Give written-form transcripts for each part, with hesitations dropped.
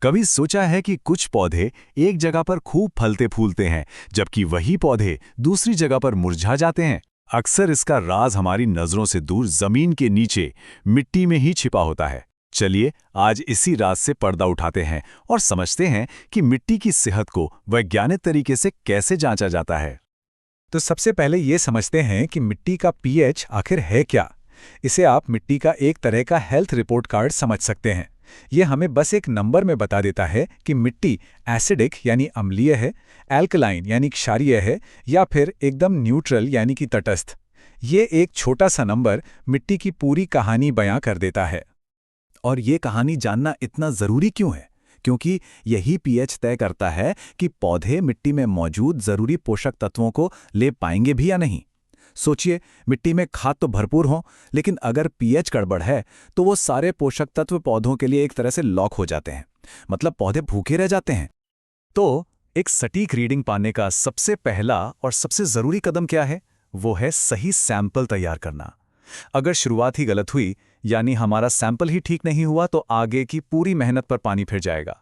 कभी सोचा है कि कुछ पौधे एक जगह पर खूब फलते फूलते हैं, जबकि वही पौधे दूसरी जगह पर मुरझा जाते हैं? अक्सर इसका राज हमारी नजरों से दूर जमीन के नीचे मिट्टी में ही छिपा होता है। चलिए आज इसी राज से पर्दा उठाते हैं और समझते हैं कि मिट्टी की सेहत को वैज्ञानिक तरीके से कैसे जांचा जाता है। तो सबसे पहले ये समझते हैं कि मिट्टी का पीएच आखिर है क्या। इसे आप मिट्टी का एक तरह का हेल्थ रिपोर्ट कार्ड समझ सकते हैं। ये हमें बस एक नंबर में बता देता है कि मिट्टी एसिडिक यानी अम्लीय है, एल्कलाइन यानी क्षारीय है, या फिर एकदम न्यूट्रल यानी कि तटस्थ। ये एक छोटा सा नंबर मिट्टी की पूरी कहानी बयां कर देता है। और ये कहानी जानना इतना ज़रूरी क्यों है? क्योंकि यही पीएच तय करता है कि पौधे मिट्टी में मौजूद ज़रूरी पोषक तत्वों को ले पाएंगे भी या नहीं। सोचिए, मिट्टी में खाद तो भरपूर हो, लेकिन अगर पीएच गड़बड़ है तो वो सारे पोषक तत्व पौधों के लिए एक तरह से लॉक हो जाते हैं। मतलब पौधे भूखे रह जाते हैं। तो एक सटीक रीडिंग पाने का सबसे पहला और सबसे ज़रूरी कदम क्या है? वो है सही सैंपल तैयार करना। अगर शुरुआत ही गलत हुई, यानी हमारा सैंपल ही ठीक नहीं हुआ, तो आगे की पूरी मेहनत पर पानी फिर जाएगा।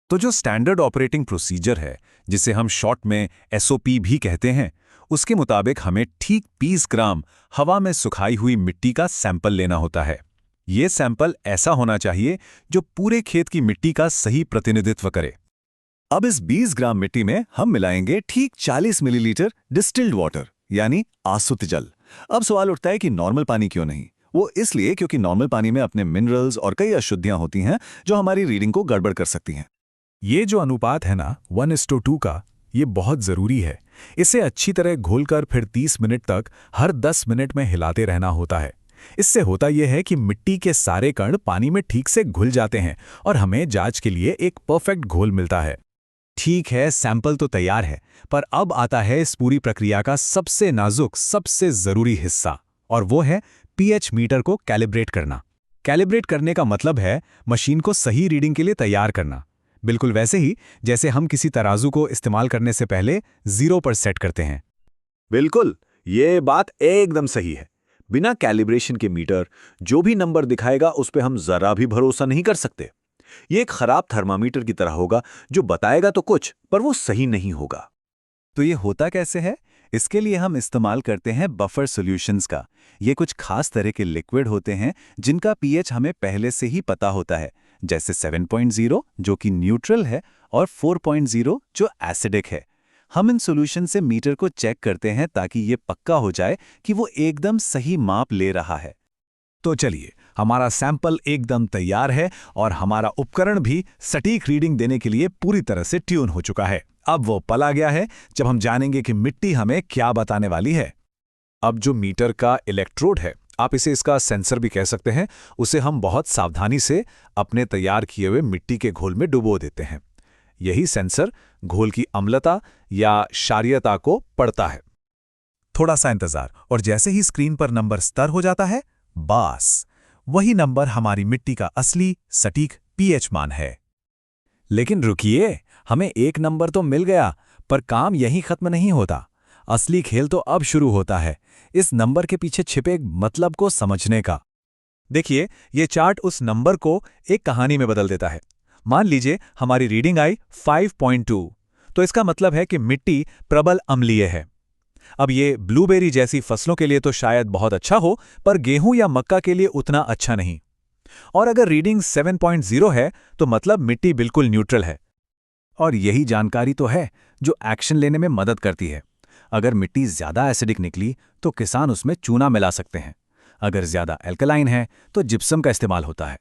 तो जो स्टैंडर्ड ऑपरेटिंग प्रोसीजर है, जिसे हम शॉर्ट में एसओपी भी कहते हैं, उसके मुताबिक हमें ठीक 20 ग्राम हवा में सुखाई हुई मिट्टी का सैंपल लेना होता है। ये सैंपल ऐसा होना चाहिए जो पूरे खेत की मिट्टी का सही प्रतिनिधित्व करे। अब इस 20 ग्राम मिट्टी में हम मिलाएंगे ठीक 40 मिलीलीटर डिस्टिल्ड वाटर, यानी आसुत जल। अब सवाल उठता है कि नॉर्मल पानी क्यों नहीं? वो इसलिए क्योंकि नॉर्मल पानी में अपने मिनरल्स और कई अशुद्धियां होती हैं जो हमारी रीडिंग को गड़बड़ कर सकती हैं। ये जो अनुपात है ना 1:2 का, ये बहुत ज़रूरी है। इसे अच्छी तरह घोलकर फिर 30 मिनट तक हर 10 मिनट में हिलाते रहना होता है। इससे होता यह है कि मिट्टी के सारे कण पानी में ठीक से घुल जाते हैं और हमें जांच के लिए एक परफेक्ट घोल मिलता है। ठीक है, सैंपल तो तैयार है, पर अब आता है इस पूरी प्रक्रिया का सबसे नाजुक, सबसे ज़रूरी हिस्सा, और वो है पीएच मीटर को कैलिब्रेट करना। कैलिब्रेट करने का मतलब है मशीन को सही रीडिंग के लिए तैयार करना। बिल्कुल वैसे ही जैसे हम किसी तराजू को इस्तेमाल करने से पहले 0 पर सेट करते हैं। बिल्कुल, ये बात एकदम सही है। बिना कैलिब्रेशन के मीटर जो भी नंबर दिखाएगा उस पे हम जरा भी भरोसा नहीं कर सकते। ये एक खराब थर्मामीटर की तरह होगा जो बताएगा तो कुछ, पर वो सही नहीं होगा। तो ये होता कैसे है? इसके लिए हम इस्तेमाल करते हैं बफर सॉल्यूशंस का। ये कुछ खास तरह के लिक्विड होते हैं जिनका पीएच हमें पहले से ही पता होता है, जैसे 7.0 जो कि न्यूट्रल है और 4.0 जो एसिडिक है। हम इन सॉल्यूशन से मीटर को चेक करते हैं ताकि ये पक्का हो जाए कि वो एकदम सही माप ले रहा है। तो चलिए, हमारा सैंपल एकदम तैयार है और हमारा उपकरण भी सटीक रीडिंग देने के लिए पूरी तरह से ट्यून हो चुका है। अब वो पल आ गया है जब हम जानेंगे कि मिट्टी हमें क्या बताने वाली है। अब जो मीटर का इलेक्ट्रोड है, आप इसे इसका सेंसर भी कह सकते हैं, उसे हम बहुत सावधानी से अपने तैयार किए हुए मिट्टी के घोल में डुबो देते हैं। यही सेंसर घोल की अम्लता या क्षारीयता को पढ़ता है। थोड़ा सा इंतजार, और जैसे ही स्क्रीन पर नंबर स्तर हो जाता है, बस वही नंबर हमारी मिट्टी का असली सटीक पीएच मान है। लेकिन रुकिए, हमें एक नंबर तो मिल गया, पर काम यहीं खत्म नहीं होता। असली खेल तो अब शुरू होता है, इस नंबर के पीछे छिपे मतलब को समझने का। देखिए, ये चार्ट उस नंबर को एक कहानी में बदल देता है। मान लीजिए हमारी रीडिंग आई 5.2, तो इसका मतलब है कि मिट्टी प्रबल अम्लीय है। अब ये ब्लूबेरी जैसी फसलों के लिए तो शायद बहुत अच्छा हो, पर गेहूं या मक्का के लिए उतना अच्छा नहीं। और अगर रीडिंग 7.0 है तो मतलब मिट्टी बिल्कुल न्यूट्रल है। और यही जानकारी तो है जो एक्शन लेने में मदद करती है। अगर मिट्टी ज्यादा एसिडिक निकली तो किसान उसमें चूना मिला सकते हैं। अगर ज्यादा एल्कलाइन है तो जिप्सम का इस्तेमाल होता है।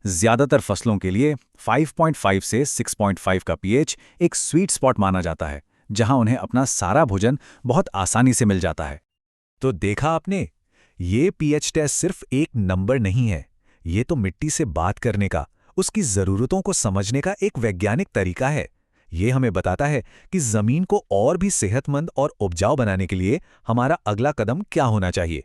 ज्यादातर फसलों के लिए 5.5 से 6.5 का पीएच एक स्वीट स्पॉट माना जाता है, जहां उन्हें अपना सारा भोजन बहुत आसानी से मिल जाता है। तो देखा आपने, ये पीएच टेस्ट सिर्फ एक नंबर नहीं है, ये तो मिट्टी से बात करने का, उसकी जरूरतों को समझने का एक वैज्ञानिक तरीका है। ये हमें बताता है कि जमीन को और भी सेहतमंद और उपजाऊ बनाने के लिए हमारा अगला कदम क्या होना चाहिए।